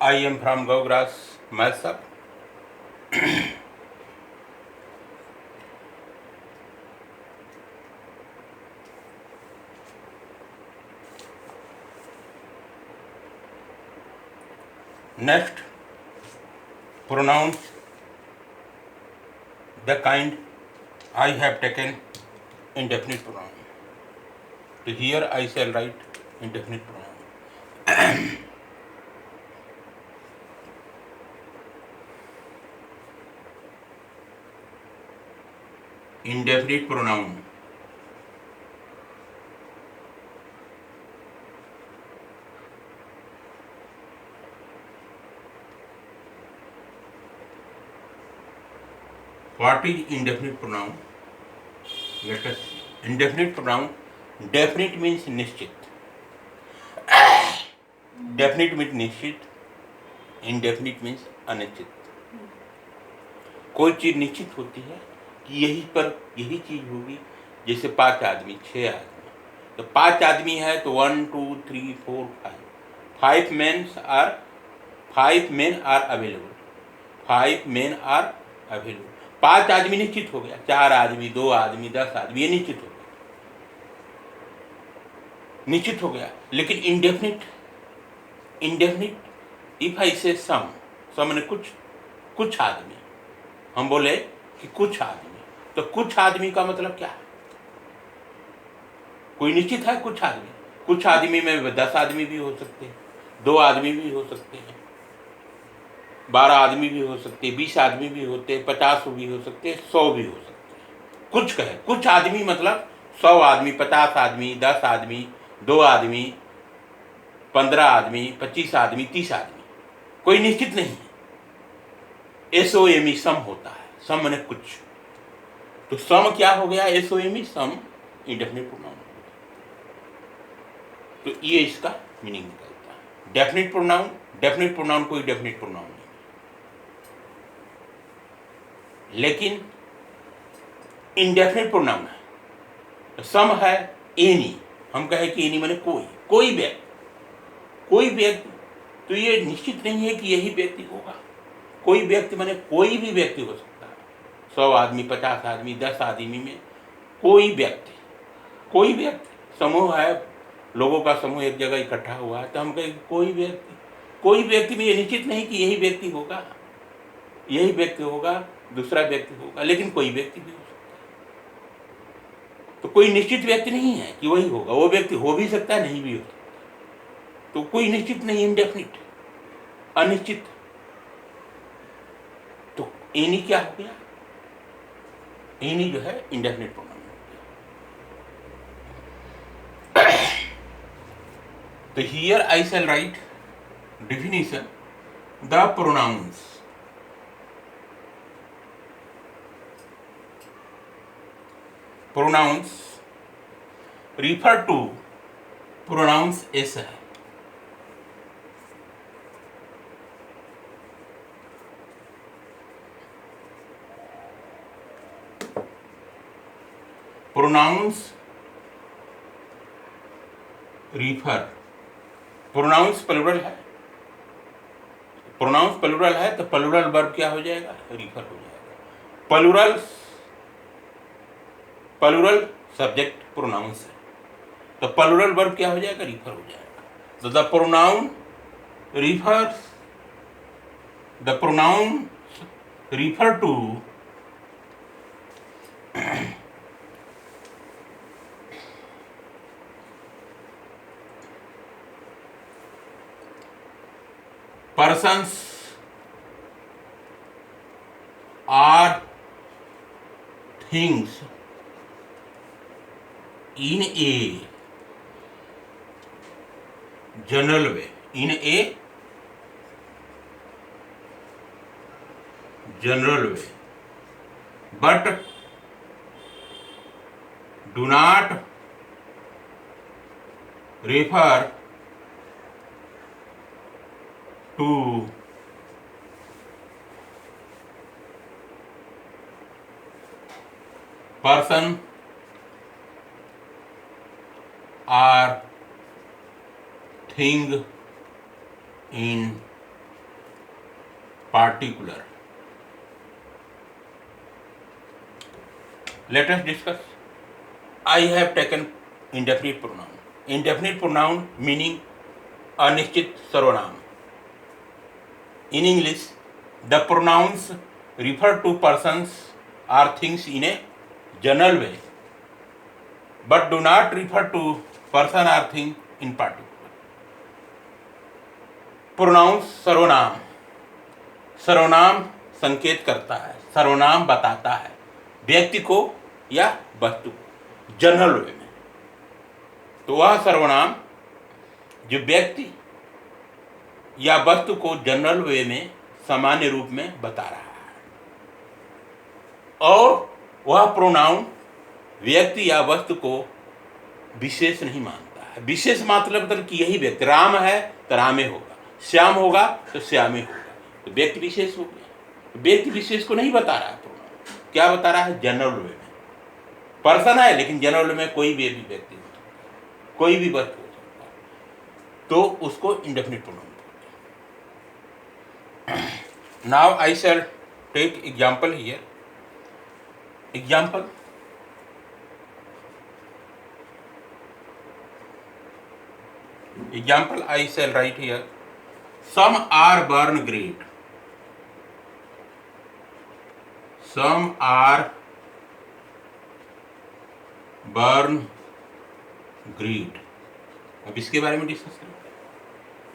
I am from Gogras myself. Next, pronounce the kind I have taken indefinite pronoun. So here I shall write indefinite pronoun. Indefinite pronoun. What is indefinite pronoun? Let us see. Indefinite pronoun. Definite means निश्चित. Definite means निश्चित. Indefinite means अनिश्चित. कोई चीज निश्चित होती है कि यही पर यही चीज होगी. जैसे 5 आदमी, 6 आदमी. तो 5 आदमी है तो 1 2 3 4 5 5 men are available. 5 men are available. 5 आदमी निश्चित हो गया. 4 आदमी, 2 आदमी, 10 आदमी, ये निश्चित हो गया. निश्चित हो गया. लेकिन इंडेफिनिट इफ आई से सम ने कुछ आदमी. हम बोले कि कुछ आदमी, तो कुछ आदमी का मतलब क्या है? कोई निश्चित है कुछ आदमी में 10 आदमी भी हो सकते हैं, 2 आदमी भी हो सकते हैं, 12 आदमी भी हो सकते हैं, 20 आदमी भी होते हैं, 50 भी हो सकते हैं, 100 भी हो सकते हैं. कुछ कहे कुछ आदमी मतलब 100 आदमी, 50 आदमी, 10 आदमी, 2 आदमी, 15 आदमी, 25 आदमी, 30 आदमी. कोई निश्चित नहीं है. SOME सम होता है. सम माने कुछ. तो सम क्या हो गया? SOME सम इंडेफिनिट प्रोनाउन. तो ये इसका मीनिंग निकलता है. डेफिनिट प्रोनाउन कोई डेफिनिट प्रोनाउन नहीं. लेकिन इंडेफिनिट प्रोनाउन है. तो सम है एनी. हम कहे कि एनी माने कोई व्यक्ति. तो ये निश्चित नहीं है कि यही व्यक्ति होगा. कोई व्यक्ति माने कोई भी व्यक्ति हो सकता है. 100 आदमी, 50 आदमी, 10 आदमी में कोई व्यक्ति समूह है, लोगों का समूह एक जगह इकट्ठा हुआ है, तो हम कहें कोई व्यक्ति में ये निश्चित नहीं कि यही व्यक्ति होगा, दूसरा व्यक्ति होगा, लेकिन कोई व्यक्ति भी हो सकता है. तो कोई निश्चित व्यक्ति नहीं है कि वही होगा. वो व्यक्ति हो भी सकता है, नहीं भी हो सकता. तो कोई निश्चित नहीं, इंडेफिनिट, अनिश्चित. तो एनी क्या हो गया? एनी जो है इंडेफिनिट प्रोनाउन. तो here I shall write definition. The pronouns refer to pronouns s है. pronouns refer. प्रोनाउंस प्लुरल है तो प्लुरल वर्ब क्या हो जाएगा? रिफर हो जाएगा. प्लुरल सब्जेक्ट प्रोनाउंस है, तो प्लुरल वर्ब क्या हो जाएगा? रिफर हो जाएगा. तो the pronoun refer to persons or things in a general way. But do not refer to person or thing in particular. Let us discuss. I have taken indefinite pronoun. Indefinite pronoun meaning अनिश्चित सर्वनाम. In English, the pronouns refer to persons or things in a general way, but do not refer to person or thing in particular. Pronouns सर्वनाम. सर्वनाम संकेत करता है, सर्वनाम बताता है व्यक्ति को या वस्तु को जनरल वे में. तो वह सर्वनाम जो व्यक्ति या वस्तु को जनरल वे में सामान्य रूप में बता रहा है, और वह प्रोनाउन व्यक्ति या वस्तु को विशेष नहीं मानता है. विशेष मतलब कि यही व्यक्ति, राम है तो रामे होगा, श्याम होगा तो श्यामे होगा, तो व्यक्ति विशेष हो गया. व्यक्ति विशेष को नहीं बता रहा है प्रोनाउन. क्या बता रहा है? जनरल वे में. पर्सन है लेकिन जनरल वे में कोई भी व्यक्ति हो सकता है, कोई भी वस्तु हो सकता है, तो उसको indefinite pronoun. Now I shall take example here. Example. Example I shall write here. Some are born great. Some are born great. अब इसके बारे में डिस्कस करें.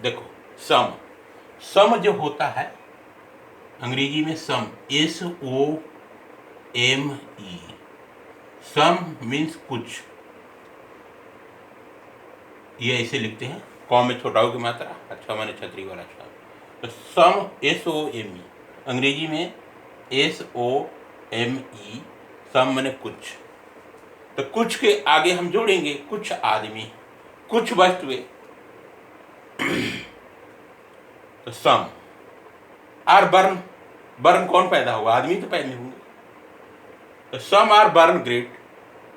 देखो, सम जो होता है अंग्रेजी में सम, SOME. सम मीन्स कुछ. ये ऐसे लिखते हैं, कॉम में छोटा हो की मात्रा, अच्छा माने छतरी वाला अच्छा. तो सम SOME, अंग्रेजी में SOME, सम माने कुछ. तो कुछ के आगे हम जोड़ेंगे कुछ आदमी, कुछ वस्तुएं. तो सम आर बर्न. बर्न कौन पैदा हुआ? आदमी तो पैदा होंगे. तो सम आर बर्न ग्रेट.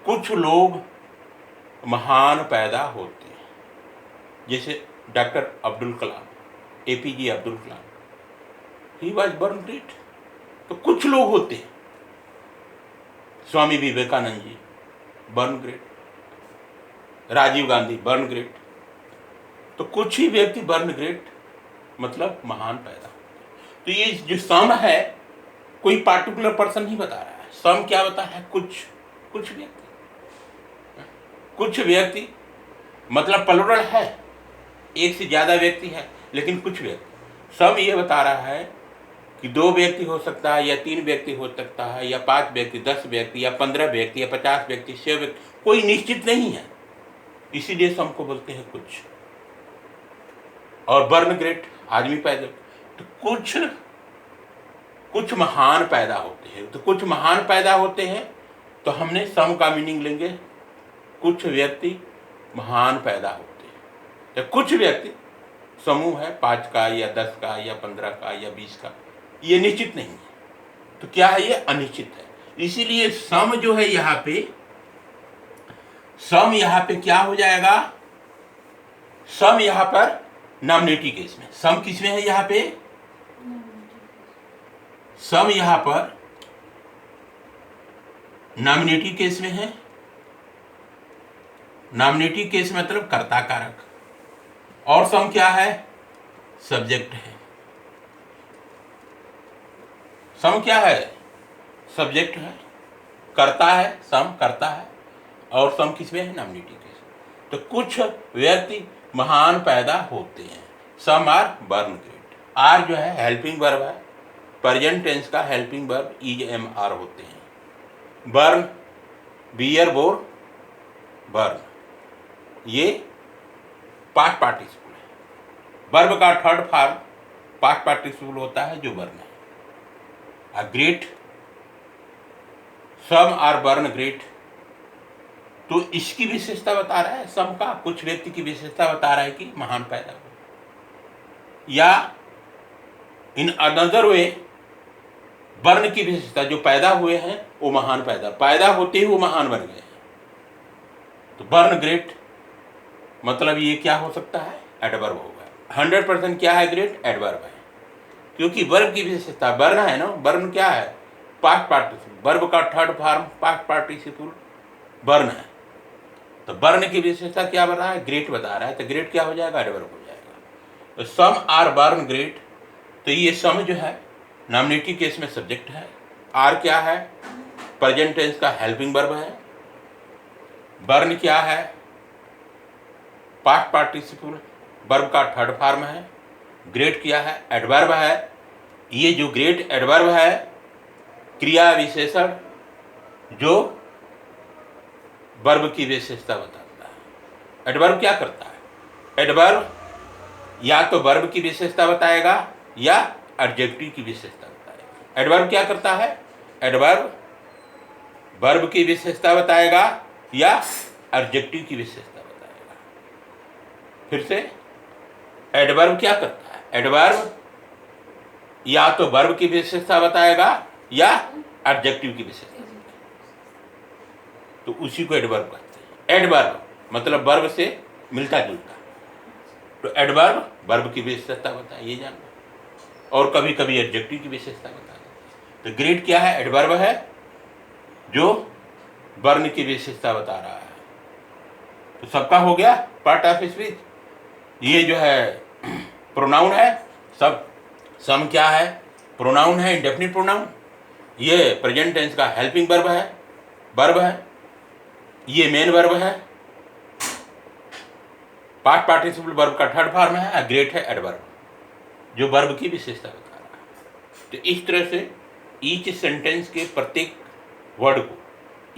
कुछ लोग महान पैदा होते हैं. जैसे doctor Abdul Kalam, APJ Abdul Kalam, he was born great. तो कुछ लोग होते हैं. Swami Vivekananda ji born great. Rajiv Gandhi born great. तो कुछ ही व्यक्ति बर्न ग्रेट मतलब महान पैदा. तो ये जो सम है कोई पार्टिकुलर पर्सन नहीं बता रहा है. सम क्या बता रहा है? कुछ व्यक्ति. कुछ व्यक्ति मतलब प्लुरल है, एक से ज्यादा व्यक्ति है, लेकिन कुछ व्यक्ति. सम ये बता रहा है कि 2 व्यक्ति हो सकता है, या 3 व्यक्ति हो सकता है, या 5 व्यक्ति, 10 व्यक्ति, या 15 व्यक्ति, या 50 व्यक्ति, 100 व्यक्ति, कोई निश्चित नहीं है. इसीलिए सम को बोलते हैं कुछ. और बर्न ग्रेट आदमी पैदा. तो कुछ महान पैदा होते हैं. तो कुछ महान पैदा होते हैं, तो हमने सम का मीनिंग लेंगे कुछ व्यक्ति महान पैदा होते हैं. तो कुछ व्यक्ति समूह है, 5 का या 10 का या 15 का या 20 का, ये निश्चित नहीं है. तो क्या है? ये अनिश्चित है. इसीलिए सम जो है यहाँ पे क्या हो जाएगा? सम यहाँ पर नॉमिनेटिव केस में. सम किस में है? यहाँ पे सम यहाँ पर नॉमिनेटिव केस में है. नॉमिनेटिव केस मतलब कर्ता कारक. और सम क्या है? सब्जेक्ट है. सम क्या है? सब्जेक्ट है, कर्ता है, सम कर्ता है, और सम किस में है? Nominative case. तो कुछ व्यक्ति महान पैदा होते हैं. Some are born great. Are जो है हेल्पिंग वर्ब है, प्रेजेंट टेंस का हेल्पिंग वर्ब EMR होते हैं. बर्न, बियर बोर, बर्न, ये पास्ट पार्टिसिपल है. वर्ब का थर्ड फॉर्म पास्ट पार्टिसिपल होता है जो बर्न है. Great, some are born great. तो इसकी विशेषता बता रहा है सम का, कुछ व्यक्ति की विशेषता बता रहा है कि महान पैदा हो. या इन अनदर वे बर्न की विशेषता, जो पैदा हुए हैं वो महान पैदा होते ही वो महान बन गए. तो बर्न ग्रेट मतलब ये क्या हो सकता है? एडवर्ब होगा. 100% क्या है? ग्रेट एडवर्ब है. क्योंकि वर्ब की विशेषता वर्ण है ना, वर्ण क्या है, पास्ट पार्टिसिपल, वर्ब का थर्ड फॉर्म पास्ट पार्टिसिपल वर्ण है। तो वर्ण की विशेषता क्या बता रहा है, ग्रेट बता रहा है, तो ग्रेट क्या हो जाएगा, एडवर्ब हो जाएगा। तो सम आर बर्न ग्रेट, तो ये सम जो है नॉमिनेटिव केस में सब्जेक्ट है, आर क्या है, प्रेजेंट टेंस का हेल्पिंग वर्ब है, बर्न क्या है, पास्ट पार्टिसिपल वर्ब का थर्ड फॉर्म है, ग्रेट क्या है, एडवर्ब है। ये जो ग्रेट एडवर्ब है क्रिया विशेषण जो वर्ब की विशेषता बताता है। एडवर्ब क्या करता है, एडवर्ब या तो वर्ब की विशेषता बताएगा या एडजेक्टिव की विशेषता बताएगा। एडवर्ब क्या करता है, एडवर्ब वर्ब की विशेषता बताएगा या एडजेक्टिव की विशेषता बताएगा। फिर से, एडवर्ब क्या करता है, एडवर्ब या तो वर्ब की विशेषता बताएगा या एडजेक्टिव की विशेषता बताएगा, तो उसी को एडवर्ब कहते हैं। एडवर्ब मतलब वर्ब से मिलता जुलता, तो एडवर्ब वर्ब की विशेषता बताए, ये जानना, और कभी कभी एडजेक्टिव की विशेषता बता देते। तो ग्रेट क्या है, एडवर्ब है जो वर्ण की विशेषता बता रहा है। तो सबका हो गया पार्ट ऑफ स्पीच। ये जो है प्रोनाउन है, सब सम क्या है, प्रोनाउन है, इंडेफिनिट प्रोनाउन। ये प्रेजेंट टेंस का हेल्पिंग वर्ब है, वर्ब है। ये मेन वर्ब है, पास्ट पार्टिसिपल वर्ब का थर्ड फॉर्म है, ग्रेट है एडवर्ब जो वर्ब की विशेषता बता रहा है। तो इस तरह से ईच सेंटेंस के प्रत्येक वर्ड को,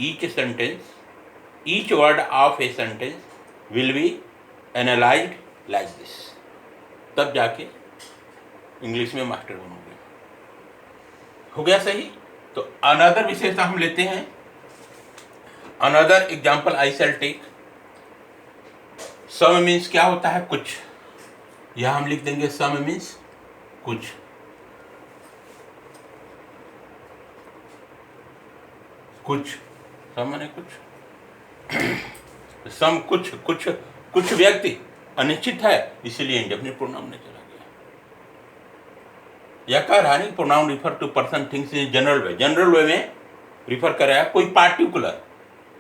each sentence, each word of a sentence will be analysed like this, तब जाके इंग्लिश में मास्टर बनोगे। हो गया सही। तो अनदर विशेषता हम लेते हैं, another example I shall take. Some means क्या होता है, कुछ, यह हम लिख देंगे सम मीन्स कुछ। कुछ सम माने कुछ, सम कुछ, कुछ कुछ व्यक्ति अनिश्चित है, इसलिए इंडेफिनिट प्रोनाउन में चला गया। या कह रहा नहीं, pronoun refer to person things in general way, general way में रिफर कर रहा है कोई particular,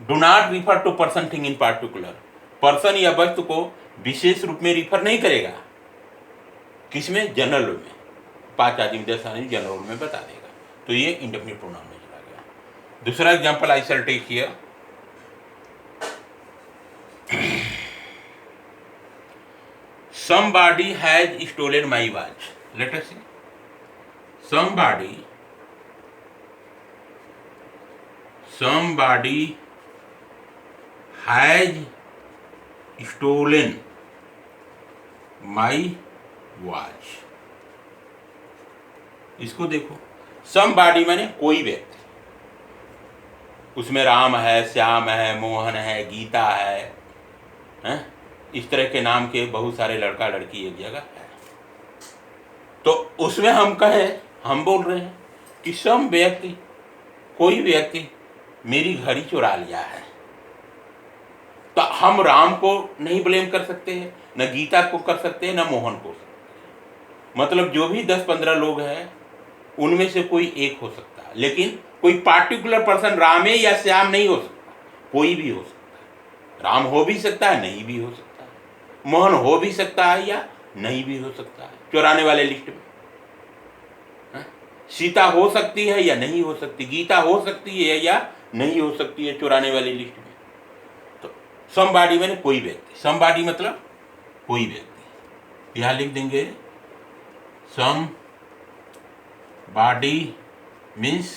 do not refer to person thing in particular, person या वस्तु को विशेष रूप में रिफर नहीं करेगा, किसमें, जनरल वे में, 5 आदमी 10 आदमी जनरल में बता देगा, तो ये इंडेफिनिट प्रोनाउन में चला गया। दूसरा example I shall take here, somebody has stolen my watch, let us see, somebody has stolen my watch। इसको देखो, somebody माने कोई व्यक्ति, उसमें राम है, श्याम है, मोहन है, गीता है, हैं? इस तरह के नाम के बहुत सारे लड़का लड़की एक जगह है। तो उसमें हम कहें, हम बोल रहे हैं कि सम व्यक्ति, कोई व्यक्ति मेरी घड़ी चुरा लिया है, तो हम राम को नहीं ब्लेम कर सकते हैं, न गीता को कर सकते हैं, न मोहन को। मतलब जो भी 10-15 लोग हैं उनमें से कोई एक हो सकता है, लेकिन कोई पार्टिकुलर पर्सन राम है या श्याम नहीं हो सकता, कोई भी हो सकता है। राम हो भी सकता है, नहीं भी हो सकता है, मोहन हो भी सकता है या नहीं भी हो सकता है चुराने वाले लिस्ट में। सीता हो सकती है या नहीं हो सकती, गीता हो सकती है या नहीं हो सकती है चुराने वाली लिस्ट में। तो समबॉडी मैंने कोई व्यक्ति, समबॉडी मतलब कोई व्यक्ति, यहां लिख देंगे सम बॉडी मीन्स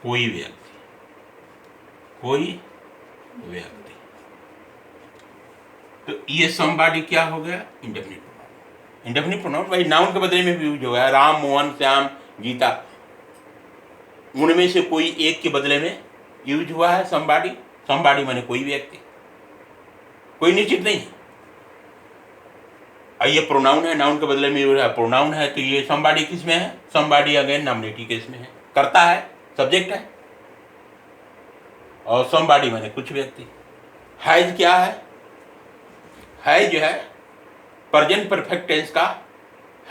कोई व्यक्ति, कोई व्यक्ति। तो ये समबॉडी क्या हो गया, इंडेफिनिट प्रोनाउन। इंडेफिनिट प्रोनाउन भाई नाउन के बदले में भी यूज हो गया, राम, मोहन, श्याम, गीता, उनमें से कोई एक के बदले में यूज हुआ है समबॉडी। समबॉडी माने कोई व्यक्ति, कोई निश्चित नहीं। ये प्रोनाउन है, नाउन के बदले में यूज है, प्रोनाउन है, तो ये समबॉडी किस में है, समबॉडी अगेन नॉमिनेटिव केस में है, करता है, सब्जेक्ट है, और समबॉडी माने कुछ व्यक्ति। हैज क्या है, हैज जो है प्रेजेंट परफेक्ट टेंस का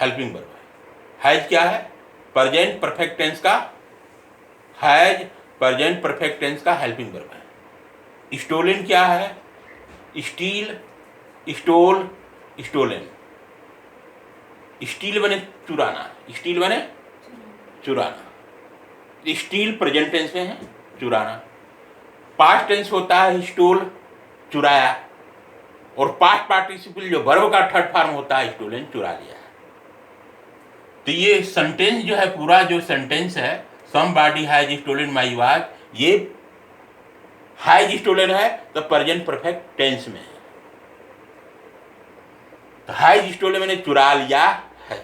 हेल्पिंग वर्ब है। हैज क्या है? प्रेजेंट परफेक्ट टेंस का, हैज प्रेजेंट परफेक्ट टेंस का हेल्पिंग वर्ब है। स्टोलन क्या है? Steel, stall, stolen. स्टील बने चुराना, स्टील बने चुराना। स्टील प्रेजेंट टेंस में है, चुराना। पास्ट टेंस होता है स्टोल, चुराया। और पास्ट पार्टिसिपल जो वर्ब का थर्ड फॉर्म होता है स्टोलन, चुरा लिया। तो ये सेंटेंस जो है, पूरा जो सेंटेंस है somebody has stolen my watch, ये हैज स्टोलन है तो प्रेजेंट परफेक्ट टेंस में है। तो हैज स्टोलन मैंने चुरा लिया है।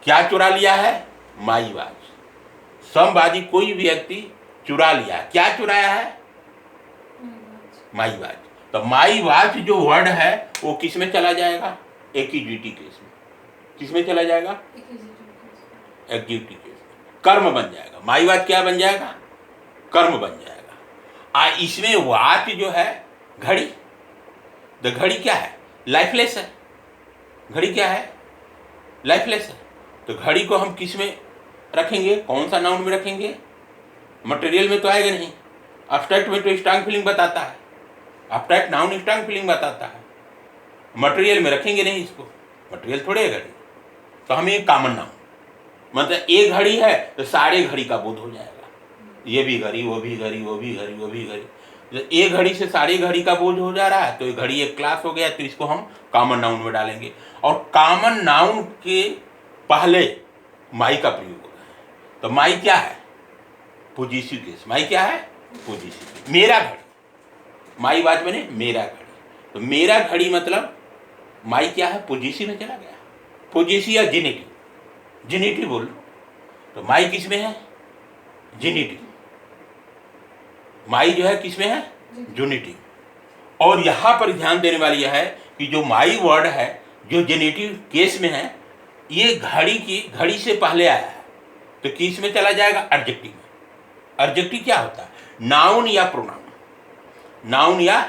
क्या चुरा लिया है? My watch. समबॉडी कोई व्यक्ति चुरा लिया। क्या चुराया है? My watch. तो माय वॉच जो वर्ड है वो किस में चला जाएगा? एक्यूजिटिव केस में। किस में चला जाएगा? एक्यूजिटिव केस में। कर्म बन जाएगा। माय वॉच क्या बन जाएगा? कर्म बन जाएगा। इसमें वॉच जो है घड़ी, तो घड़ी क्या है? लाइफलेस है। घड़ी क्या है? लाइफलेस है। तो घड़ी को हम किस में रखेंगे? कौन सा नाउन में रखेंगे? मटेरियल में तो आएगा नहीं। एब्स्ट्रैक्ट में तो स्ट्रांग फीलिंग बताता है, एब्स्ट्रैक्ट नाउन स्ट्रांग फीलिंग बताता है। मटेरियल में रखेंगे नहीं इसको, मटेरियल थोड़े है घड़ी। तो हमें एक कॉमन नाउन, मतलब एक घड़ी है तो सारे घड़ी का बोध हो जाएगा। ये भी घड़ी, वो भी घड़ी, वो भी घड़ी, वो भी घड़ी। एक घड़ी से सारी घड़ी का बोझ हो जा रहा है, तो घड़ी एक क्लास हो गया, तो इसको हम कॉमन नाउन में डालेंगे। और कॉमन नाउन के पहले माई का प्रयोग होगा। तो माई क्या है? Possessive case. माई क्या है? पोजेसिव। मेरा घड़ी, माई बात बने मेरा घड़ी। तो मेरा घड़ी मतलब माई क्या है? पोजेसिव में चला गया। पोजेसिव या जेनेटिव, जेनेटिव बोल लो। तो माई किस में है? जेनेटिव। माई जो है किस में है? जेनेटिव। और यहां पर ध्यान देने वाली यह है कि जो माई वर्ड है जो जेनेटिव केस में है, ये घड़ी से पहले आया है, तो किस में चला जाएगा? एडजेक्टिव में। एडजेक्टिव क्या होता है? नाउन या प्रोनाउन। नाउन या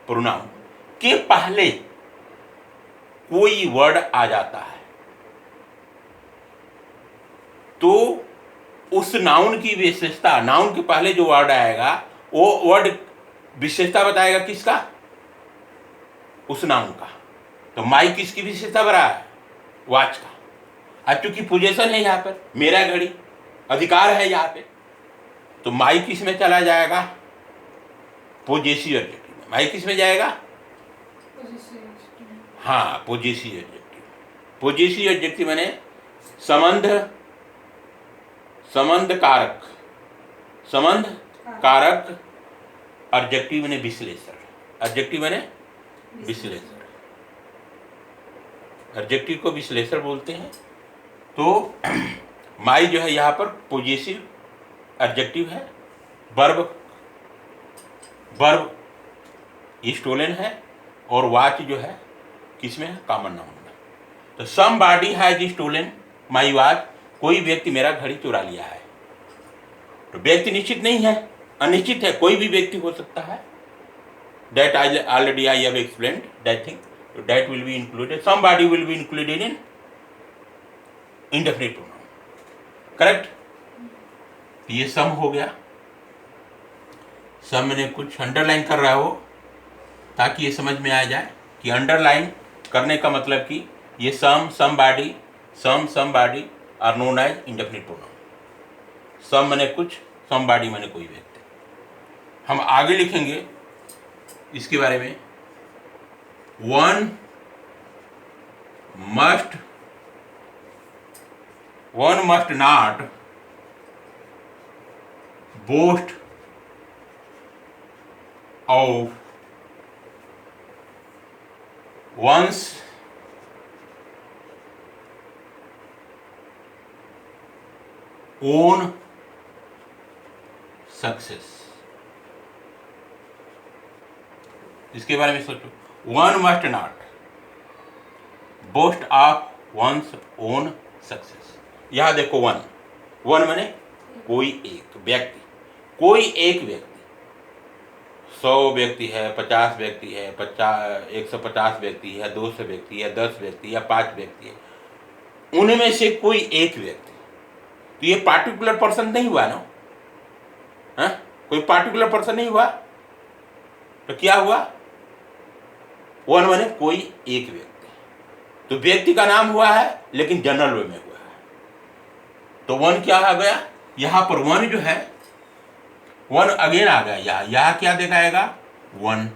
प्रोनाउन के पहले कोई वर्ड आ जाता है तो उस नाउन की विशेषता, नाउन के पहले जो वर्ड आएगा वो वर्ड विशेषता बताएगा किसका? उस नाउन का। तो माई किसकी विशेषता बता है? वॉच का। अब चूंकि पोजेशन है यहाँ पर, मेरा घड़ी अधिकार है यहाँ पे, तो माई किस में चला जाएगा? पोजेसिव एडजेक्टिव में। माई किस में जाएगा? हाँ, पोजेसिव एडजेक्टिव। पोजेसिव एडजेक्टिव माने संबंध कारक, संबंध कारक। एडजेक्टिव माने विश्लेषण। एडजेक्टिव माने विश्लेषण। एडजेक्टिव को विश्लेषण बोलते हैं। तो माई जो है यहाँ पर पोजेसिव एडजेक्टिव है। वर्ब स्टोलन है। और वॉच जो है किसमें है? कॉमन नाउन में। तो somebody has stolen my watch, कोई व्यक्ति मेरा घड़ी चुरा लिया है। तो व्यक्ति निश्चित नहीं है, अनिश्चित है, कोई भी व्यक्ति हो सकता है। That already I have explained that thing. So that will be included. Somebody will be included in indefinite pronoun. Correct? ये सम हो गया। सम मैंने कुछ अंडरलाइन कर रहा हो ताकि ये समझ में आ जाए कि अंडरलाइन करने का मतलब कि ये somebody are known as indefinite pronoun. Some मैंने कुछ, समबॉडी मैंने कोई व्यक्ति। हम आगे लिखेंगे इसके बारे में। One must not boast of one's own success. इसके बारे में सोचो। One must not boast of one's own success. यहां देखो, वन माने कोई एक व्यक्ति। कोई एक व्यक्ति, 100 व्यक्ति है, 50 व्यक्ति है, 150 व्यक्ति है, 200 व्यक्ति है, 10 व्यक्ति या 5 व्यक्ति है, उनमें से कोई एक व्यक्ति, तो ये पार्टिकुलर पर्सन नहीं हुआ ना, हाँ, कोई पार्टिकुलर पर्सन नहीं हुआ, तो क्या हुआ, वन माने कोई एक व्यक्ति, तो व्यक्ति का नाम हुआ है लेकिन जनरल वे में हुआ है, तो वन क्या आ गया, यहां पर वन जो है, वन अगेन आ गया, यहां क्या दिखाएगा, वन,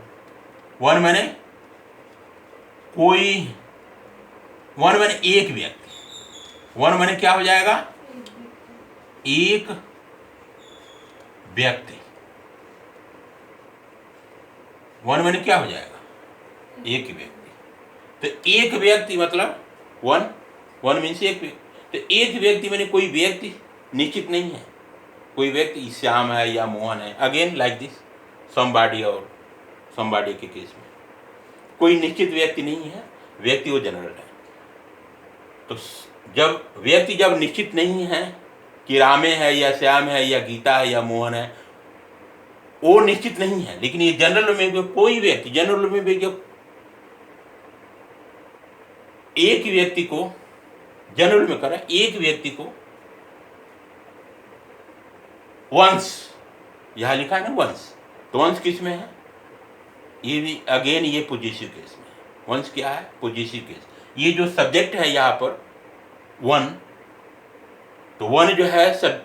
वन माने कोई, वन माने एक व्यक्ति, वन माने क्या हो जाएगा, एक व्यक्ति, वन माने क्या हो जाएगा, एक व्यक्ति, तो एक व्यक्ति मतलब वन, वन मीन्स एक व्यक्ति, तो एक व्यक्ति माने कोई व्यक्ति निश्चित नहीं है, कोई व्यक्ति श्याम है या मोहन है, अगेन लाइक दिस समबॉडी और समबॉडी के केस में कोई निश्चित व्यक्ति नहीं है, व्यक्ति वो जनरल है। तो जब व्यक्ति जब निश्चित नहीं है कि रामे है या श्याम है या गीता है या मोहन है, वो निश्चित नहीं है, लेकिन ये जनरल में कोई व्यक्ति, जनरल में भी एक व्यक्ति को जनरल में करें, एक व्यक्ति को वंश, यहां लिखा है ना वंश, तो वंश किस में है, ये भी अगेन ये पॉजिटिव केस में है, वंश क्या है, पॉजिटिव केस, ये जो सब्जेक्ट है यहाँ पर वन, तो वन जो है सब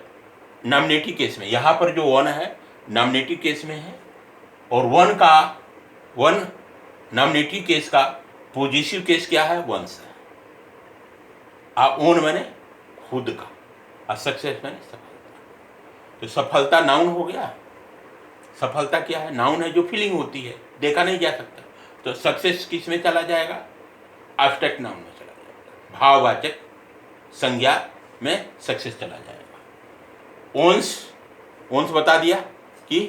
नॉमिनेटिव केस में, यहाँ पर जो वन है नॉमिनेटिव केस में है, और वन का, वन नॉमिनेटिव केस का पॉजिटिव केस क्या है, वंश है, ओन मैंने खुद का, और सक्सेस मैंने सफलता, तो सफलता नाउन हो गया, सफलता क्या है, नाउन है जो फीलिंग होती है, देखा नहीं जा सकता, तो सक्सेस किस में चला जाएगा, एब्स्ट्रैक्ट नाउन में चला जाएगा, भाववाचक संज्ञा में सक्सेस चला जाएगा। ओन्स, ओन्स बता दिया कि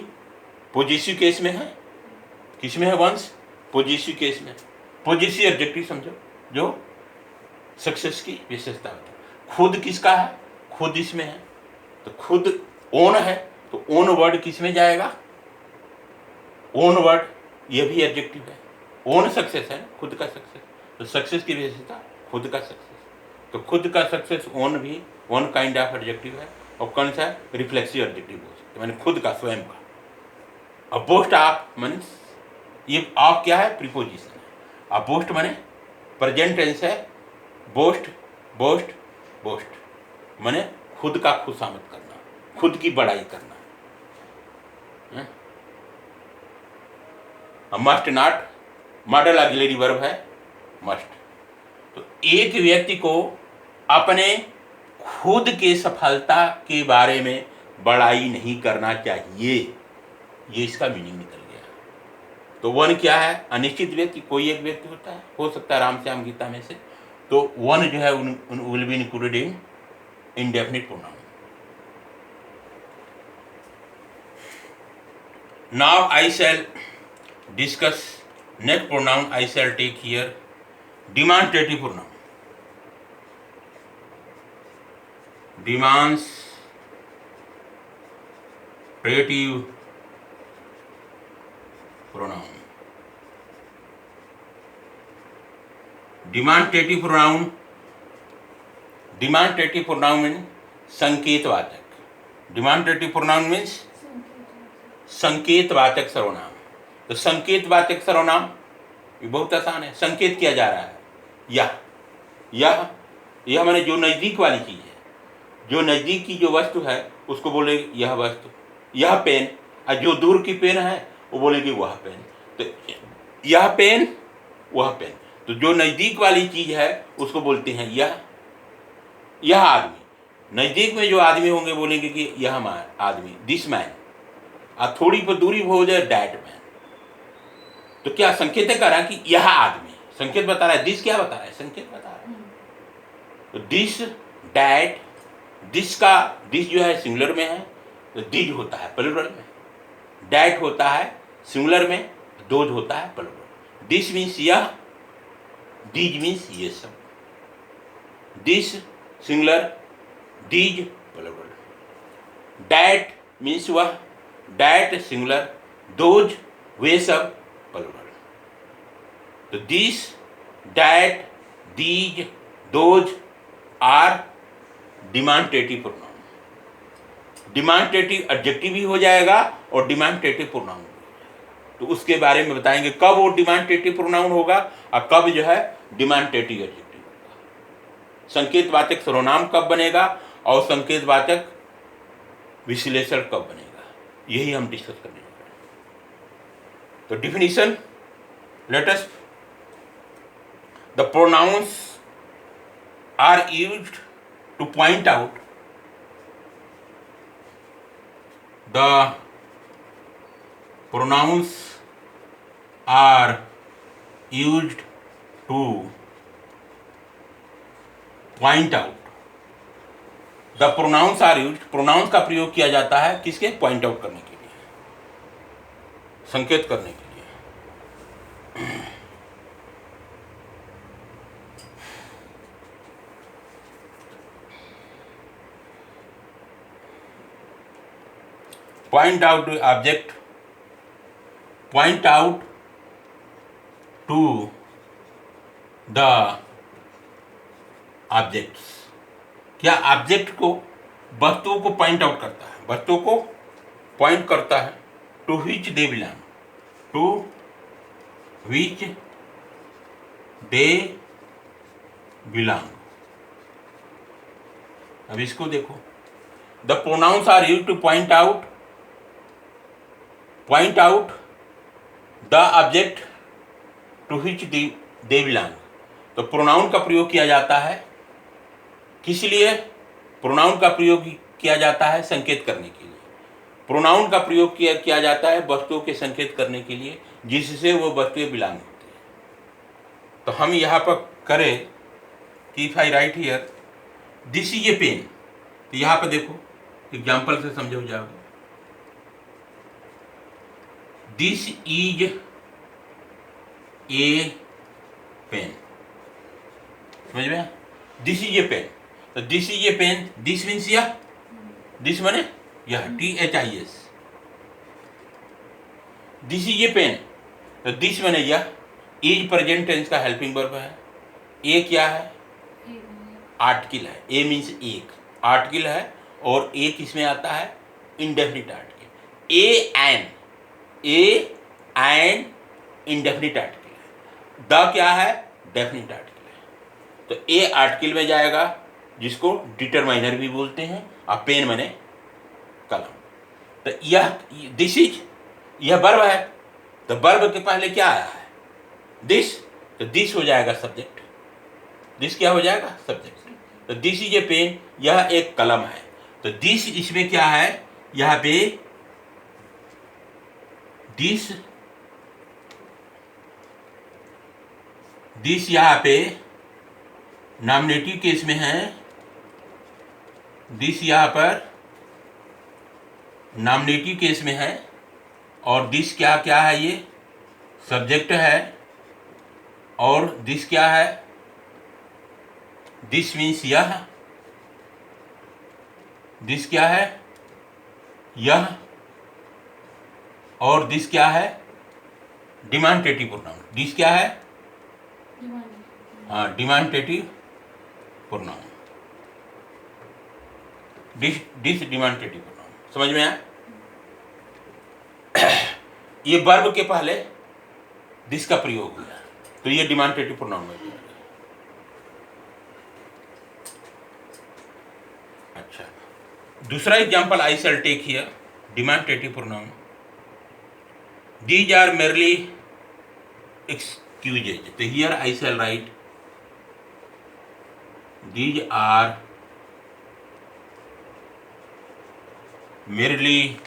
पॉजिटिव केस में है, किस में है वंश, पॉजिटिव केस में, पॉजिटिव एडजेक्टिव समझो जो सक्सेस की विशेषता होती है। खुद किसका है, खुद इसमें है, तो खुद ओन है, तो ओन वर्ड किस में जाएगा, ओन वर्ड, ये भी एडजेक्टिव है, ओन सक्सेस है, खुद का सक्सेस, तो सक्सेस की विशेषता खुद का सक्सेस, तो खुद का सक्सेस ओन भी वन काइंड ऑफ एडजेक्टिव है, और कौन सा है, रिफ्लेक्सिव एडजेक्टिव हो सकता है, मैंने खुद का, स्वयं का। अब बोस्ट ऑफ मीन्स, ये ऑफ क्या है, प्रीपोजिशन है, अब बोस्ट माने प्रेजेंट टेंस है, बोस्ट, बोस्ट, बोस्ट माने खुद का खुशामद करना, खुद की बड़ाई करना। Must not model auxiliary verb है मस्ट, तो एक व्यक्ति को अपने खुद के सफलता के बारे में बड़ाई नहीं करना चाहिए, ये इसका मीनिंग निकल गया। तो वन क्या है, अनिश्चित व्यक्ति, कोई एक व्यक्ति होता है, हो सकता है राम श्याम गीता में से, तो वन जो है will be included in indefinite pronoun. Now I shall discuss next pronoun I shall take here, demonstrative pronoun, demonstrative pronoun, demonstrative pronoun, demonstrative pronoun means संकेतवाचक, demonstrative pronoun means संकेतवाचक सर्वनाम। तो संकेतवाचक सर्वनाम ये बहुत आसान है, संकेत किया जा रहा है, यह माने जो नज़दीक वाली चीज़ है, जो नज़दीक की जो वस्तु है उसको बोलेगी यह वस्तु, यह पेन, और जो दूर की पेन है वो बोलेगी वह पेन, तो यह पेन वह पेन, तो जो नज़दीक वाली चीज़ है उसको बोलते हैं यह आदमी, नज़दीक में जो आदमी होंगे बोलेंगे कि यह आदमी, दिस मैन, और थोड़ी पर दूरी हो जाए डैट मैन, तो क्या संकेत कर रहा है कि यह आदमी, संकेत बता रहा है, दिस क्या बता रहा है, संकेत बता रहा है, तो दिस, डैट, दिस का, दिस जो है सिंगुलर में है तो दिज होता है प्लूरल में, डैट होता है सिंगुलर में, दोज होता है प्लूरल, दिस मीन्स यह, दीज मीन्स ये सब, this singular, these plural, that means वह, डैट सिंगुलर, दोज वे सब प्लूरल, तो this, that, these, those are demonstrative pronoun. Demonstrative adjective भी हो जाएगा और डिमांडेटिव प्रोनाउन, तो उसके बारे में बताएंगे कब वो डिमांडेटिव प्रोनाउन होगा और कब जो है डिमांडेटिव एडजेक्टिव होगा। संकेतवाचक सर्वनाम कब बनेगा और संकेतवाचक विश्लेषण कब बनेगा, यही हम डिस्कस करने जा रहे हैं। तो definition, let us, the pronouns are used to point out the pronouns are used to point out, the pronouns are used, pronouns का प्रयोग किया जाता है किसके, पॉइंट आउट करने के लिए, संकेत करने के लिए। Point out object, point out to the objects, क्या ऑब्जेक्ट को, वस्तुओं को पॉइंट आउट करता है, वस्तुओं को पॉइंट करता है, to which they belong, to which they belong. अब इसको देखो, the pronouns are used to point out the object to which they belong. तो प्रोनाउन का प्रयोग किया जाता है किस लिए, प्रोनाउन का प्रयोग किया जाता है संकेत करने के लिए, प्रोनाउन का प्रयोग किया जाता है वस्तुओं के संकेत करने के लिए जिससे वो वस्तुएं बिलोंग होती है। तो हम यहाँ पर करें कि if I write here this is a pen, तो यहाँ पर देखो एग्जाम्पल से समझो जाओगे, दिस इज ए पेन, समझ में, दिस इज ए पेन, तो this is a pen, this means यह, दिस माने यह, THIS, this is a pen, तो दिस माने यह, इज प्रेजेंट टेंस का हेल्पिंग वर्ब है, ए क्या है, आर्टिकल है, ए मीन्स एक, आर्टिकल है, और ए किसमें आता है, indefinite article, A and indefinite article है, द क्या है, डेफिनिट आर्टिकल है, तो ए आर्टिकल में जाएगा जिसको डिटरमाइनर भी बोलते हैं, और पेन माने कलम। तो यह दिस इज, यह वर्ब है, तो वर्ब के पहले क्या आया है, दिस, तो दिस हो जाएगा सब्जेक्ट, दिस क्या हो जाएगा, सब्जेक्ट, तो दिस इज ए पेन, यह एक कलम है, तो दिस इसमें क्या है, यहाँ पे दिस यहाँ पे नॉमिनेटिव केस में है, दिस यहाँ पर नॉमिनेटिव केस में है, और दिस क्या क्या है, ये सब्जेक्ट है, और दिस क्या है, दिस मीन्स यह, दिस क्या है, यह, और दिस क्या है, डिमांडेटिव प्रोनाउन, दिस क्या है, हाँ डिमांडेटिव प्रोनाउन, दिस डिमांडेटिव प्रोनाउन, समझ में आया। ये वर्ब के पहले दिस का प्रयोग हुआ, तो ये डिमांडेटिव प्रोनाउन है। अच्छा, दूसरा example I shall take here, demonstrative pronoun, these are merely excuses, तो here I shall write these are merely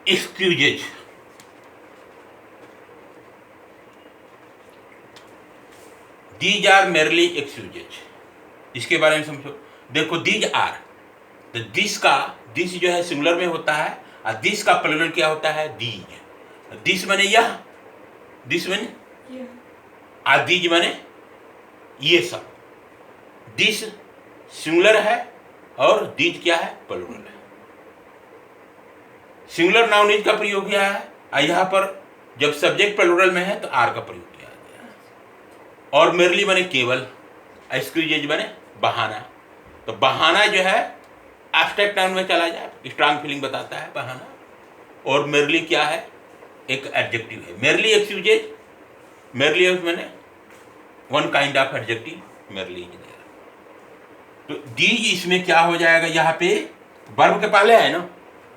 excuses, these are merely excuses, इसके बारे में समझो, देखो these are, तो दिस का, दिस जो है सिंगुलर में होता है, और दिस का प्लूरल क्या होता है, दीज, दिस माने यह, दिस माने और दीज माने ये सब, दिस सिंगुलर है और दीज क्या है, प्लूरल है। सिंगुलर नाउन इज का प्रयोग किया है, और यहाँ पर जब सब्जेक्ट प्लूरल में है तो आर का प्रयोग किया गया है, और मेरली माने केवल, एक्सक्यूजेज बने बहाना। तो बहाना जो है एब्स्ट्रैक्ट नाउन में चला जाए, स्ट्रांग फीलिंग बताता है बहाना। और मेरली क्या है, एक एडजेक्टिव है। मेरली एक्सक्यूजेज, मेरली मैंने one kind of adjective, merely is there. तो दीज इसमें क्या हो जाएगा, यहाँ पे वर्ब के पहले है ना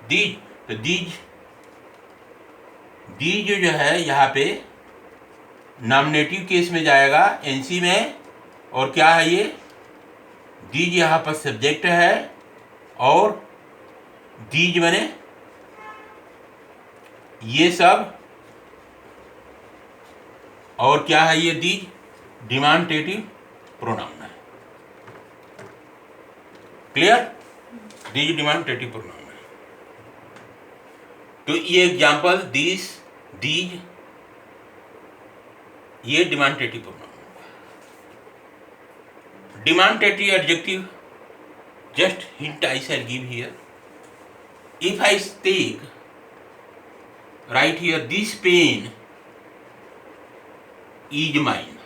दीज, तो दीज जो है यहाँ पे नॉमिनेटिव केस में जाएगा एनसी में। और क्या है ये, दीज यहाँ पर सब्जेक्ट है और दीज मैंने ये सब, और क्या है ये दीज डिमांडेटिव प्रोनाउन है। क्लियर, दीज डिमांडेटिव प्रोनाउन है। तो ये एग्जांपल दीज, दीज, ये demonstrative pronoun. Demonstrative adjective, just hint I shall give here. If I take, write here, this pen is mine.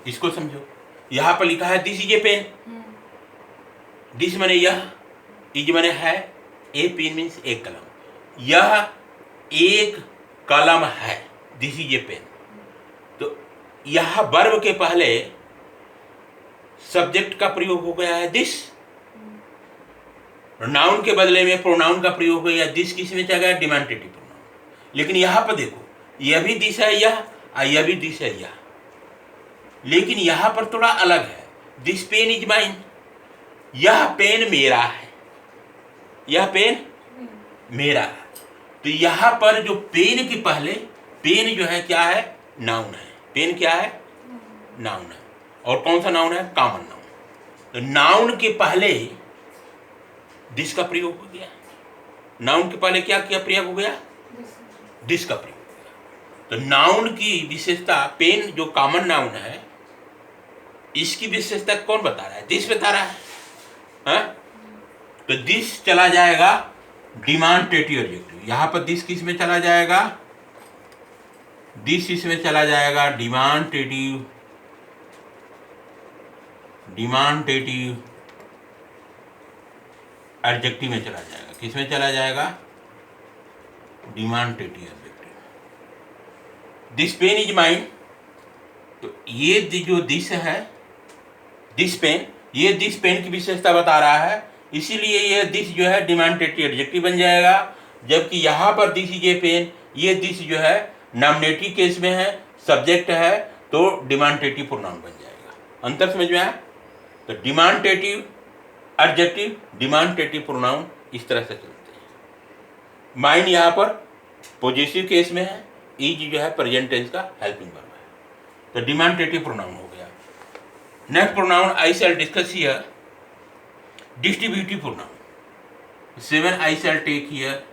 इसको समझो, यहां पर लिखा है this is a pen. This माने यह, इज माने है, ए पेन मीन्स एक कलम, यह एक कलम है, दिस इज ए पेन। तो यह वर्ब के पहले सब्जेक्ट का प्रयोग हो गया है दिस, नाउन के बदले में प्रोनाउन का प्रयोग हो गया दिस, किस में चला गया, डिमांडेटिव प्रोनाउन। लेकिन यहां पर देखो, यह भी दिस है यह, और यह भी दिस है यह, लेकिन यहां पर थोड़ा अलग है। दिस पेन इज माइन, यह पेन मेरा है, यह पेन मेरा है। तो यहां पर जो पेन के पहले, पेन जो है क्या है, नाउन है। पेन क्या है, नाउन है। और कौन सा नाउन है, कॉमन नाउन। तो नाउन के पहले दिस का प्रयोग हो गया, नाउन के पहले क्या क्या प्रयोग हो गया, दिस का प्रयोग हो गया। तो नाउन की विशेषता, पेन जो कॉमन नाउन है, इसकी विशेषता कौन बता रहा है, दिस बता रहा है, हा? तो दिस चला जाएगा डिमांडेटिव एडजेक्टिव। यहां पर दिस किस में चला जाएगा, दिस इसमें चला जाएगा डिमांडेटिव एडजेक्टिव में चला जाएगा। किस में चला जाएगा, demonstrative adjective. This pen is mine, तो ये जो दिस है, दिस पेन, ये दिस पेन की विशेषता बता रहा है, इसीलिए ये दिस जो है डिमांडेटिव एडजेक्टिव बन जाएगा। जबकि यहां पर दिस इज ए पेन, ये दिस जो है नॉमिनेटिव केस में है, सब्जेक्ट है, तो डिमांडेटिव प्रोनाउन बन जाएगा। अंतर समझ में आया। तो डिमांडेटिव एडजेक्टिव, डिमांडेटिव प्रोनाउन इस तरह से चलते हैं। माइन यहाँ पर पॉजिटिव केस में है, इज जो है प्रेजेंट टेंस का हेल्पिंग वर्ब है। तो डिमांडेटिव प्रोनाउन हो गया। Next pronoun I shall discuss here, distributive pronoun. 7 I shall take here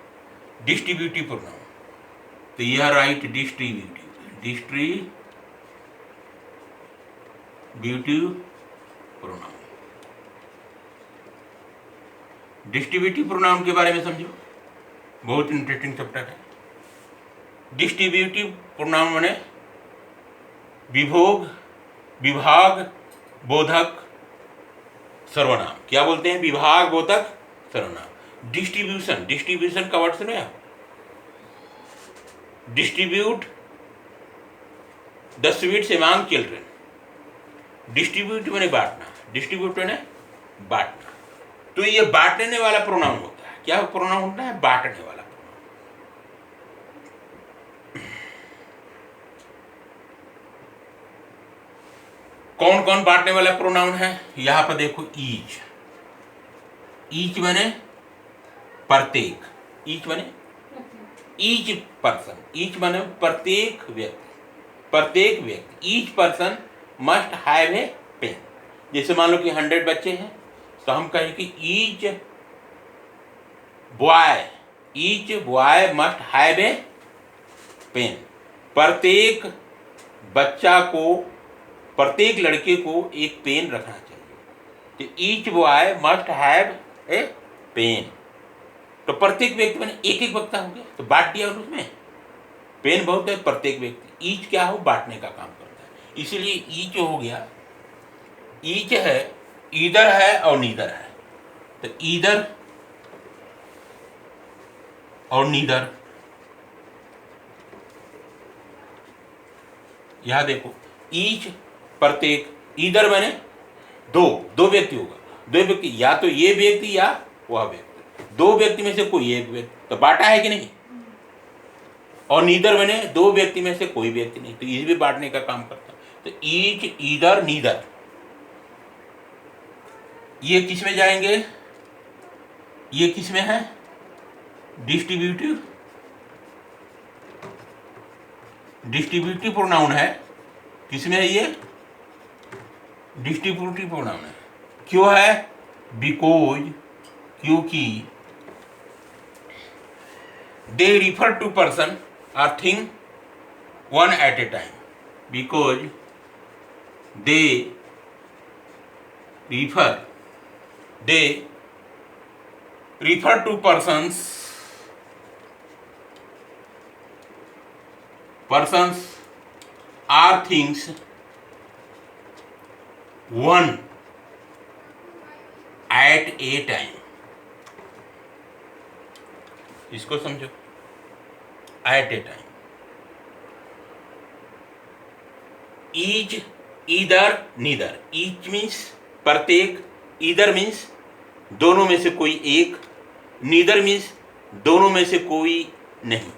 distributive pronoun. तो यह write distributive pronoun. Distributive pronoun के बारे में समझो, बहुत इंटरेस्टिंग चैप्टर है। डिस्ट्रीब्यूटिव प्रोनाउन माने विभोग, विभाग, बोधक, सर्वनाम। क्या बोलते हैं, विभाग, बोधक, सर्वनाम। डिस्ट्रीब्यूशन, डिस्ट्रीब्यूशन का वर्ड सुने आप, distribute the sweets among children. Distribute माने बांटना, डिस्ट्रीब्यूट माने बांटना। तो ये बांटने वाला प्रोनाउन होता है। क्या प्रोनाउन होता है, बांटने वाला प्रोनाउन। कौन कौन बांटने वाला प्रोनाउन है, यहां पर देखो, ईच, ईच माने प्रत्येक, ईच माने ईच पर्सन, ईच माने प्रत्येक व्यक्ति, प्रत्येक व्यक्ति। Each person must have a pen. जैसे मान लो कि 100 बच्चे हैं, तो हम कहें कि each boy must have a pen. प्रत्येक बच्चा को, प्रत्येक लड़के को एक पेन रखना चाहिए। तो each boy must have a pen. तो प्रत्येक व्यक्ति मैंने एक एक वक्ता हो गया, तो बांट दिया उसमें। पेन बहुत है, प्रत्येक व्यक्ति। ईच क्या हो, बांटने का काम करता है। इसलिए ईच हो गया, ईच है, ईदर है और नीदर है। तो ईदर और नीदर, यहां देखो, ईच प्रत्येक, ईदर मैंने दो, दो व्यक्ति होगा, दो व्यक्ति, या तो ये व्यक्ति या वह व्यक्ति, दो व्यक्ति में से कोई एक व्यक्ति, तो बांटा है कि नहीं। और नीदर मैंने दो व्यक्ति में से कोई व्यक्ति नहीं, तो ईच भी बांटने का काम करता है। तो ईच, ईदर, नीदर, ये किस में जाएंगे, ये किस में है, डिस्ट्रीब्यूटिव, डिस्ट्रीब्यूटिव प्रोनाउन है। किस में है ये, डिस्ट्रीब्यूटिव प्रोनाउन है। क्यों है, बिकॉज, क्योंकि दे रिफर टू पर्सन और thing one at a time, because they refer to persons or things one at a time। इसको समझो, at a time। each, either, neither। each means प्रत्येक, either means दोनों में से कोई एक, नीदर मीन्स दोनों में से कोई नहीं।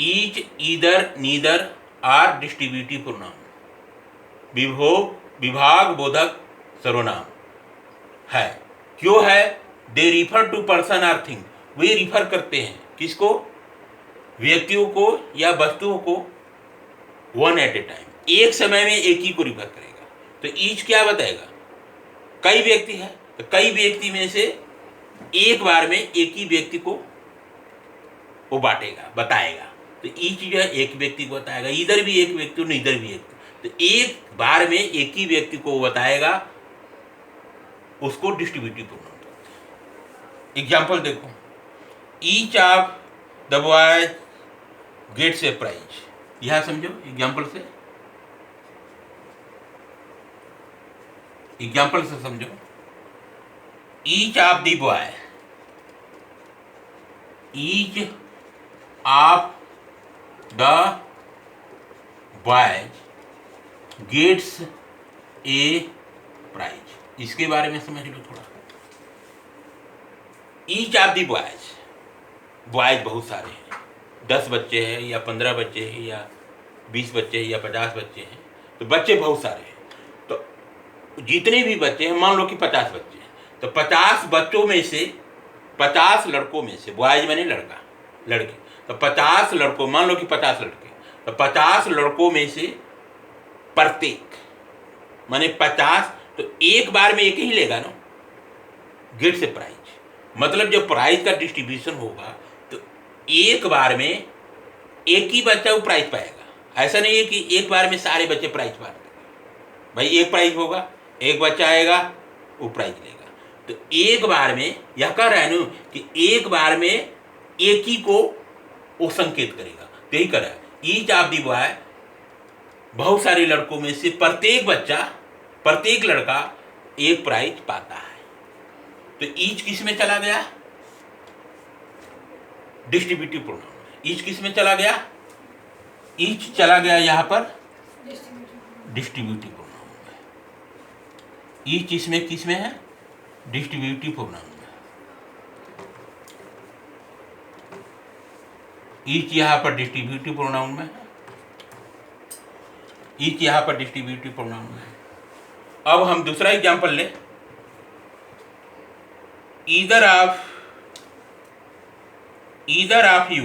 Each, either, neither are distributive pronoun, विभाग बोधक सर्वनाम है। क्यों है, they refer to person or thing, वे रिफर करते हैं किसको, व्यक्तियों को या वस्तुओं को, वन एट ए टाइम, एक समय में एक ही को रिफर करेगा। तो ईच क्या बताएगा, कई व्यक्ति है, तो कई व्यक्ति में से एक बार में एक ही व्यक्ति को वो बांटेगा, बताएगा। तो ईच जो है एक व्यक्ति को बताएगा, इधर भी एक व्यक्ति और इधर भी एक, तो एक बार में एक ही व्यक्ति को बताएगा, उसको डिस्ट्रीब्यूटिव प्रोनाउन कहते हैं। एग्जाम्पल देखो, each of the boys gets a prize, यहां समझो एग्जाम्पल से, एग्जाम्पल से समझो। Each of the boy, each of the boys gets a prize, इसके बारे में समझ लो थोड़ा। Each of the boys, boys बहुत सारे हैं, 10 बच्चे हैं या 15 बच्चे हैं या 20 बच्चे हैं या 50 बच्चे हैं, तो बच्चे बहुत सारे हैं। तो जितने भी बच्चे हैं, मान लो कि 50 बच्चे हैं, तो 50 बच्चों में से, 50 लड़कों में से, बॉयज मैंने लड़का लड़के, तो 50 लड़कों, मान लो कि 50 लड़के, तो 50 लड़कों में से प्रत्येक माने 50, तो एक बार में एक ही लेगा ना, गेट से प्राइज, मतलब जब प्राइज का डिस्ट्रीब्यूशन होगा तो एक बार में एक ही बच्चा वो प्राइज पाएगा। ऐसा नहीं है कि एक बार में सारे बच्चे प्राइज पा देंगे, भाई एक प्राइज होगा, एक बच्चा आएगा वो प्राइज लेगा। तो एक बार में, यह कह रहा है ना कि एक बार में एक ही को वो संकेत करेगा, तो यही कर रहा है। ईच ऑफ द बॉय, बहुत सारे लड़कों में से प्रत्येक बच्चा, प्रत्येक लड़का एक प्राइज पाता है। तो ईच किस में चला गया, डिस्ट्रीब्यूटिव प्रोनाउन। ईच किस में चला गया, ईच चला गया यहां पर डिस्ट्रीब्यूटिव प्रोनाउन में। ईच इसमें किस में है, डिस्ट्रीब्यूटिव प्रोनाउन में। ईच यहां पर डिस्ट्रीब्यूटिव प्रोनाउन में है, ईच यहां पर डिस्ट्रीब्यूटिव प्रोनाउन में है। अब हम दूसरा एग्जांपल लें, either of you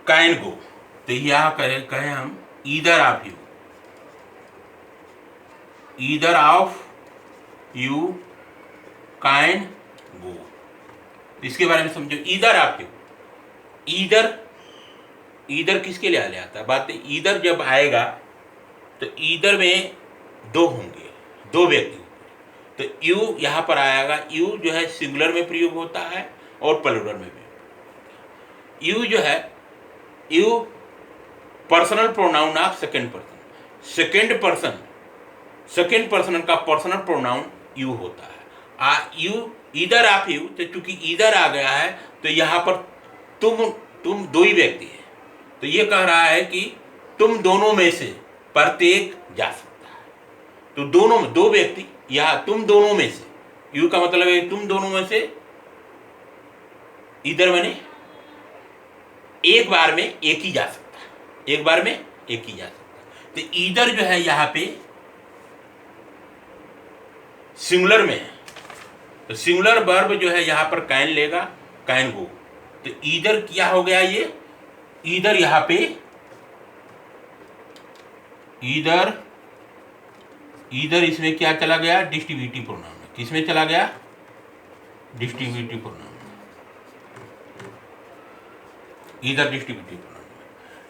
can go, तो यहां कहें हम either of you, either of you can go, इसके बारे में समझो। ईदर ऑफ यू, ईदर किसके लिए ले आता है बात, ईदर जब आएगा तो ईदर में दो होंगे, दो व्यक्ति, तो यू यहां पर आएगा। यू जो है सिंगुलर में प्रयोग होता है और प्लूरल में भी। यू जो है, you personal pronoun of second person. Second person का पर्सनल प्रोनाउन यू होता है। यू इधर आप यू, तो चूंकि इधर आ गया है तो यहाँ पर तुम दो ही व्यक्ति है, तो ये कह रहा है कि तुम दोनों में से प्रत्येक जा सकता है। तो दोनों में, दो व्यक्ति, यहाँ तुम दोनों में से, यू का मतलब है तुम दोनों में से, इधर मैंने एक बार में एक ही जा सकता है, एक बार में एक ही जा सकता है। तो इधर जो है यहाँ पे सिंगुलर में है, तो सिंगुलर वर्ब जो है यहाँ पर कैन लेगा, कैन गो। तो इधर क्या हो गया, ये इधर यहाँ पे इधर इसमें क्या चला गया, डिस्ट्रीब्यूटिव प्रोनाउन में। किसमें चला गया, डिस्ट्रीब्यूटिव प्रोनाउन में, इधर डिस्ट्रीब्यूटिव प्रोनाउन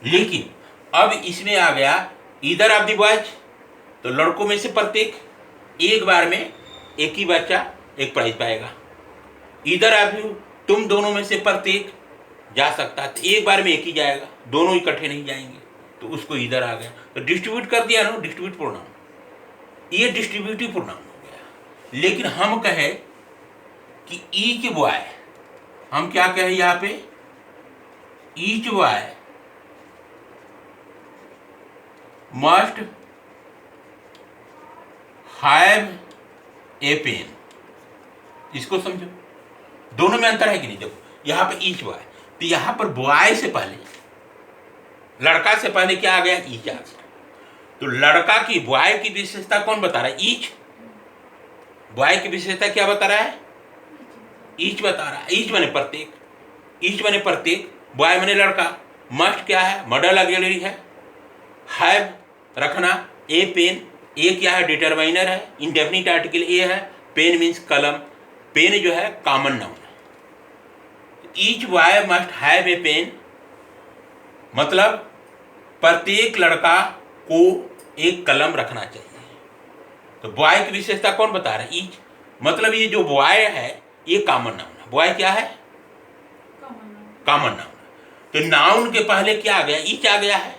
में। लेकिन अब इसमें आ गया इधर ऑफ द बॉयज, तो लड़कों में से प्रत्येक एक बार में एक ही बच्चा एक प्राइज पाएगा। इधर ऑफ यू, तुम दोनों में से प्रत्येक जा सकता है, तो एक बार में एक ही जाएगा, दोनों इकट्ठे नहीं जाएंगे, तो उसको इधर आ गया, तो डिस्ट्रीब्यूट कर दिया ना, डिस्ट्रीब्यूट प्रोनाउन, ये डिस्ट्रीब्यूटिव प्रोनाउन हो गया। लेकिन हम कहे कि ईच बॉय, हम क्या कहें यहाँ पे, each boy must have a pen. इसको समझो, दोनों में अंतर है कि नहीं। देखो यहाँ पे ईच बॉय, तो यहाँ पर बॉय से पहले, लड़का से पहले क्या आ गया, ईच आ गया। तो लड़का की, बॉय की विशेषता कौन बता रहा है, ईच। बॉय की विशेषता क्या बता रहा है, ईच बता रहा है। ईच माने प्रत्येक, ईच माने प्रत्येक, बॉय माने लड़का। मस्ट क्या है, मॉडल ऑक्सिलरी है। हैव रखना, ए पेन, ए क्या है, डिटरमाइनर है, इंडेफिनिट आर्टिकल ए है, पेन मीन्स कलम, पेन जो है कॉमन नाउन है। Each boy must have a pen, मतलब प्रत्येक लड़का को एक कलम रखना चाहिए। तो बॉय की विशेषता कौन बता रहा है, ईच, मतलब ये जो बॉय है ये कॉमन नाउन है। बॉय क्या है, कॉमन नाउन। तो नाउन के पहले क्या आ गया, ईच आ गया है।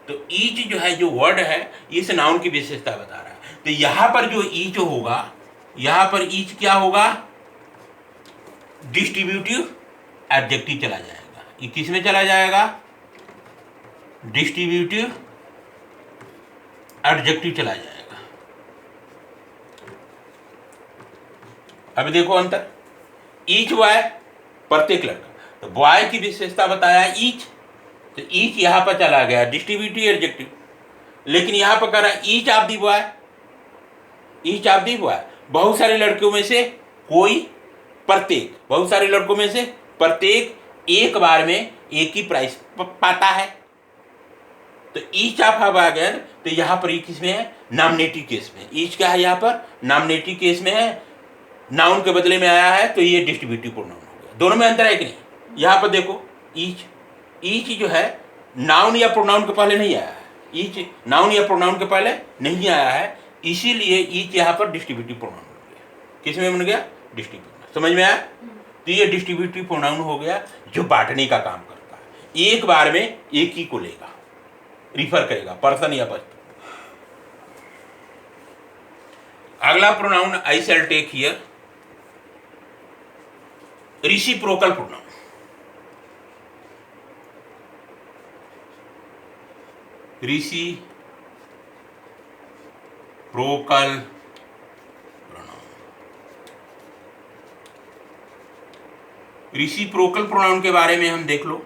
तो ईच जो है, जो वर्ड है, इस नाउन की विशेषता बता रहा है। तो यहां पर जो ईच होगा, यहां पर ईच क्या होगा, डिस्ट्रीब्यूटिव एडजेक्टिव चला जाएगा। ये किस में चला जाएगा, डिस्ट्रीब्यूटिव एडजेक्टिव चला जाएगा। अब देखो अंतर, ईच बॉय प्रत्येक लड़का, तो बॉय की विशेषता बताया ईच, तो ईच यहां पर चला गया डिस्ट्रीब्यूटिव एडजेक्टिव। लेकिन यहां पर कह रहा है each of the boy, each of the boy, बहुत सारे लड़कों में से कोई प्रत्येक, बहुत सारे लड़कों में से प्रत्येक एक बार में एक ही प्राइस पाता है। तो ईच ऑफ आ गया, तो यहां पर किसमें है, नॉमिनेटिव केस में। ईच क्या है, यहां पर नॉमिनेटिव केस में है, नाउन के बदले में आया है, तो ये डिस्ट्रीब्यूटिव प्रोनाउन हो गया। दोनों में अंतर है कि नहीं। यहां पर देखो ईच, ईच जो है नाउन या प्रोनाउन के पहले नहीं आया है, ईच नाउन या प्रोनाउन के पहले नहीं आया है, इसीलिए ईच यहाँ पर डिस्ट्रीब्यूटिव प्रोनाउन हो गया। किस में बन गया, डिस्ट्रीब्यूटिव। समझ में आया, तो ये डिस्ट्रीब्यूटिव प्रोनाउन हो गया जो बांटने का काम करता है, एक बार में एक ही को लेगा, रिफर करेगा, पर्सन या वस्तु। अगला pronoun I shall take here, reciprocal pronoun. Reciprocal pronoun, reciprocal pronoun के बारे में हम देख लो।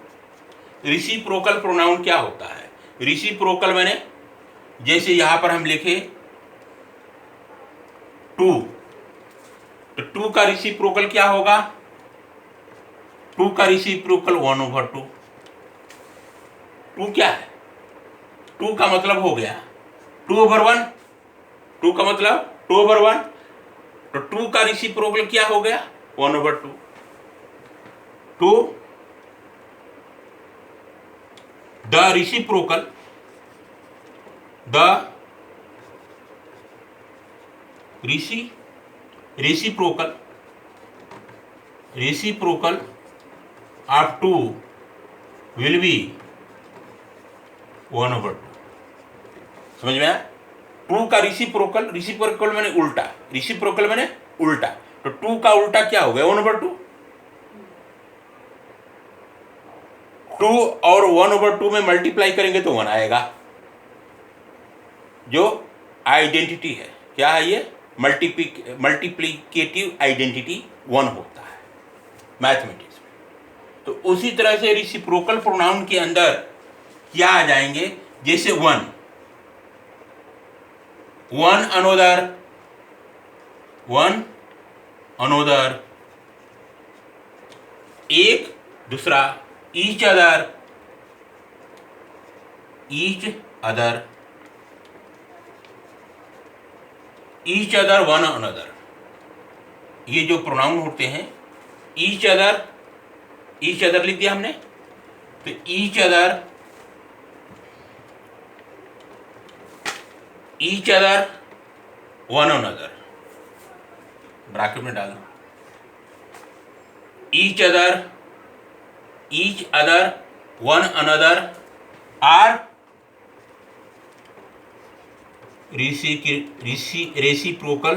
रेसिप्रोकल प्रोनाउन क्या होता है, रेसिप्रोकल माने जैसे यहां पर हम लिखे टू, तो टू का रेसिप्रोकल क्या होगा, टू का रेसिप्रोकल 1/2। टू क्या है, टू का मतलब हो गया 2/1, टू का मतलब 2/1, तो टू का रेसिप्रोकल क्या हो गया 1/2। Two the reciprocal, the reciprocal, reciprocal of two will be 1/2। समझ में आया? टू का रिसिप्रोकल मैंने उल्टा, रिसिप्रोकल मैंने उल्टा, तो टू का उल्टा क्या हो गया? 1/2। टू और 1/2 में मल्टीप्लाई करेंगे तो 1 आएगा, जो आइडेंटिटी है। क्या है ये? मल्टीप्लीकेटिव आइडेंटिटी 1 होता है मैथमेटिक्स में। तो उसी तरह से रिसिप्रोकल प्रोनाउन के अंदर क्या आ जाएंगे? जैसे 1 अनोदर, एक दूसरा, ईच अदर, वन अनदर। ये जो प्रोनाउन होते हैं, ईच अदर लिख दिया हमने, तो each other one another, bracket में डाल दो। Each other one another are reciprocal